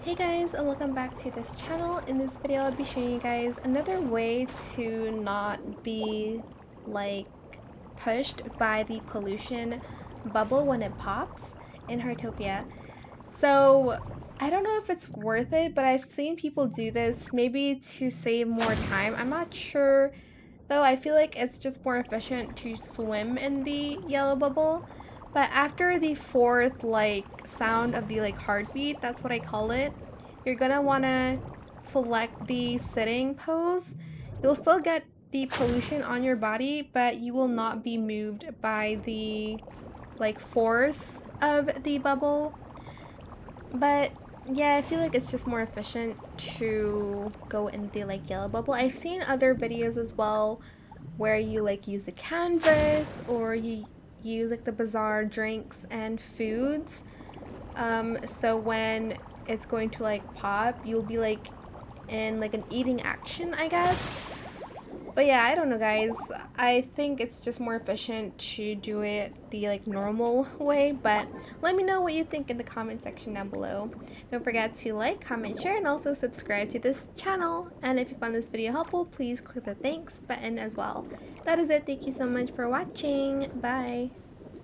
Hey guys, and welcome back to this channel. In this video I'll be showing you guys another way to not be like pushed by the pollution bubble when it pops in Heartopia. So I don't know if it's worth it, but I've seen people do this maybe to save more time. I'm not sure though. I feel like it's just more efficient to swim in the yellow bubble. But after the fourth sound of the heartbeat, that's what I call it, you're gonna wanna select the sitting pose. You'll still get the pollution on your body, but you will not be moved by the force of the bubble. But yeah, I feel like it's just more efficient to go in the yellow bubble. I've seen other videos as well where you use the canvas, or you use the bazaar drinks and foods. So when it's going to pop, you'll be in an eating action, I guess. But yeah, I don't know guys. I think it's just more efficient to do it the normal way, but let me know what you think in the comment section down below. Don't forget to like, comment, share, and also subscribe to this channel. And if you found this video helpful, please click the thanks button as well. That is it. Thank you so much for watching. Bye.